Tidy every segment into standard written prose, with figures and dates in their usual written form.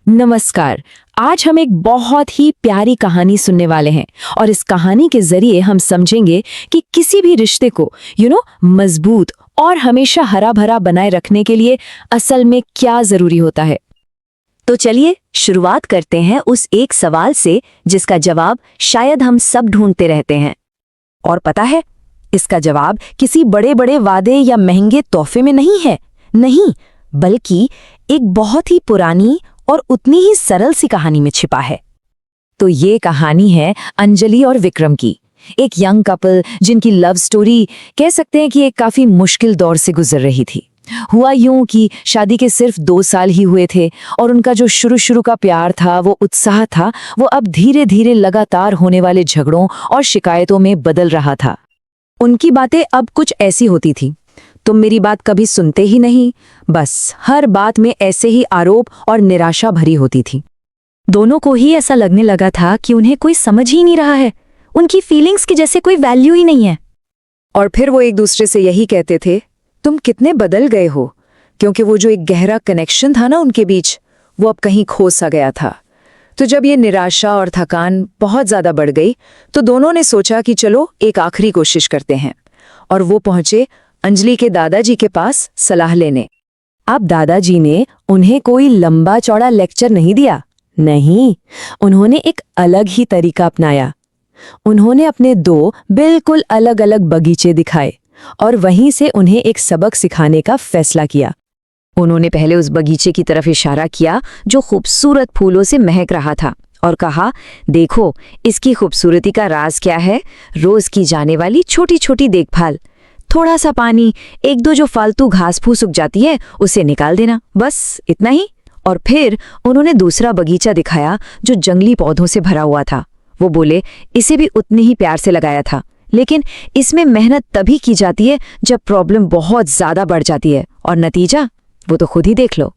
नमस्कार। आज हम एक बहुत ही प्यारी कहानी सुनने वाले हैं और इस कहानी के जरिए हम समझेंगे कि किसी भी रिश्ते को मजबूत और हमेशा हरा भरा बनाए रखने के लिए असल में क्या जरूरी होता है। तो चलिए शुरुआत करते हैं उस एक सवाल से जिसका जवाब शायद हम सब ढूंढते रहते हैं। और पता है, इसका जवाब किसी बड़े बड़े वादे या महंगे तोहफे में नहीं है, नहीं, बल्कि एक बहुत ही पुरानी और उतनी ही सरल सी कहानी में छिपा है। तो ये कहानी है अंजलि और विक्रम की, एक यंग कपल जिनकी लव स्टोरी कह सकते हैं कि एक काफी मुश्किल दौर से गुजर रही थी। हुआ यूं कि शादी के सिर्फ 2 साल ही हुए थे और उनका जो शुरू का प्यार था, वो उत्साह था, वो अब धीरे धीरे लगातार होने वाले झगड़ों और शिकायतों में बदल रहा था। उनकी बातें अब कुछ ऐसी होती थी, तुम मेरी बात कभी सुनते ही नहीं, बस हर बात में ऐसे ही आरोप और निराशा भरी होती थी। दोनों को ही ऐसा लगने लगा था कि उन्हें कोई समझ ही नहीं रहा है, उनकी फीलिंग्स की जैसे कोई वैल्यू ही नहीं है। और फिर वो एक दूसरे से यही कहते थे, तुम कितने बदल गए हो, क्योंकि वो जो एक गहरा कनेक्शन था ना उनके बीच, वो अब कहीं खो सा गया था। तो जब ये निराशा और थकान बहुत ज्यादा बढ़ गई तो दोनों ने सोचा कि चलो एक आखिरी कोशिश करते हैं, और वो पहुंचे अंजलि के दादाजी के पास सलाह लेने। अब दादाजी ने उन्हें कोई लंबा चौड़ा लेक्चर नहीं दिया, नहीं, उन्होंने एक अलग ही तरीका अपनाया। उन्होंने अपने 2 बिल्कुल अलग अलग बगीचे दिखाए और वहीं से उन्हें एक सबक सिखाने का फैसला किया। उन्होंने पहले उस बगीचे की तरफ इशारा किया जो खूबसूरत फूलों से महक रहा था और कहा, देखो इसकी खूबसूरती का राज क्या है, रोज की जाने वाली छोटी छोटी देखभाल, थोड़ा सा पानी, 1-2 जो फालतू घास फूस उग जाती है उसे निकाल देना, बस इतना ही। और फिर उन्होंने दूसरा बगीचा दिखाया जो जंगली पौधों से भरा हुआ था। वो बोले, इसे भी उतने ही प्यार से लगाया था, लेकिन इसमें मेहनत तभी की जाती है जब प्रॉब्लम बहुत ज्यादा बढ़ जाती है, और नतीजा वो तो खुद ही देख लो।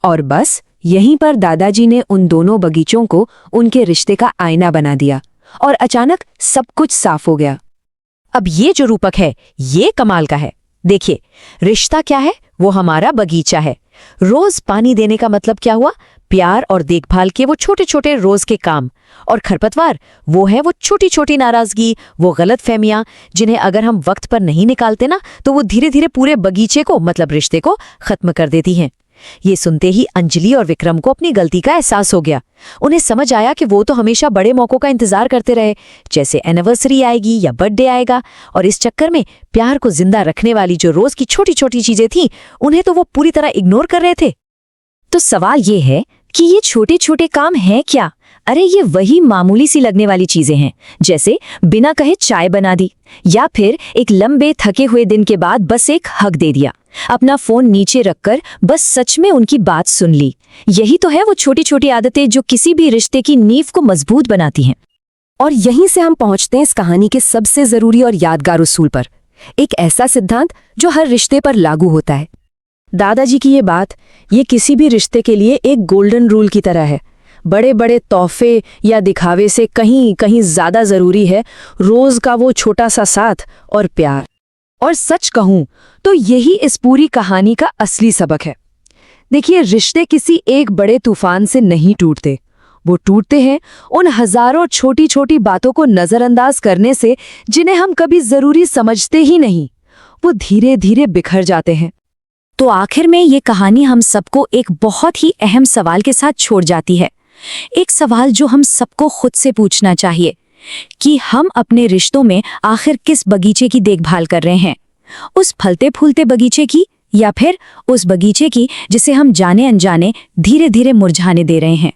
और बस यहीं पर दादाजी ने उन दोनों बगीचों को उनके रिश्ते का आईना बना दिया और अचानक सब कुछ साफ हो गया। अब ये जो रूपक है ये कमाल का है। देखिए, रिश्ता क्या है, वो हमारा बगीचा है। रोज पानी देने का मतलब क्या हुआ, प्यार और देखभाल के वो छोटे छोटे रोज के काम, और खरपतवार वो है वो छोटी छोटी नाराजगी, वो गलतफहमियां जिन्हें अगर हम वक्त पर नहीं निकालते ना तो वो धीरे धीरे पूरे बगीचे को मतलब रिश्ते को खत्म कर देती हैं। ये सुनते ही अंजलि और विक्रम को अपनी गलती का एहसास हो गया। उन्हें समझ आया कि वो तो हमेशा बड़े मौकों का इंतजार करते रहे, जैसे एनिवर्सरी आएगी या बर्थडे आएगा, और इस चक्कर में प्यार को जिंदा रखने वाली जो रोज की छोटी छोटी चीजें थीं उन्हें तो वो पूरी तरह इग्नोर कर रहे थे। तो सवाल ये है कि ये छोटे छोटे काम हैं क्या? अरे ये वही मामूली सी लगने वाली चीजें हैं, जैसे बिना कहे चाय बना दी, या फिर एक लंबे थके हुए दिन के बाद बस एक हग दे दिया, अपना फोन नीचे रखकर बस सच में उनकी बात सुन ली। यही तो है वो छोटी छोटी आदतें जो किसी भी रिश्ते की नींव को मजबूत बनाती हैं। और यहीं से हम पहुंचते हैं इस कहानी के सबसे जरूरी और यादगार उसूल पर, एक ऐसा सिद्धांत जो हर रिश्ते पर लागू होता है। दादाजी की ये बात, ये किसी भी रिश्ते के लिए एक गोल्डन रूल की तरह है। बड़े बड़े तोहफे या दिखावे से कहीं कहीं ज्यादा जरूरी है रोज का वो छोटा सा साथ और प्यार। और सच कहूं तो यही इस पूरी कहानी का असली सबक है। देखिए, रिश्ते किसी एक बड़े तूफान से नहीं टूटते, वो टूटते हैं उन हजारों छोटी छोटी बातों को नजरअंदाज करने से जिन्हें हम कभी जरूरी समझते ही नहीं। वो धीरे धीरे बिखर जाते हैं। तो आखिर में ये कहानी हम सबको एक बहुत ही अहम सवाल के साथ छोड़ जाती है, एक सवाल जो हम सबको खुद से पूछना चाहिए कि हम अपने रिश्तों में आखिर किस बगीचे की देखभाल कर रहे हैं, उस फलते फूलते बगीचे की, या फिर उस बगीचे की जिसे हम जाने अनजाने धीरे धीरे मुरझाने दे रहे हैं।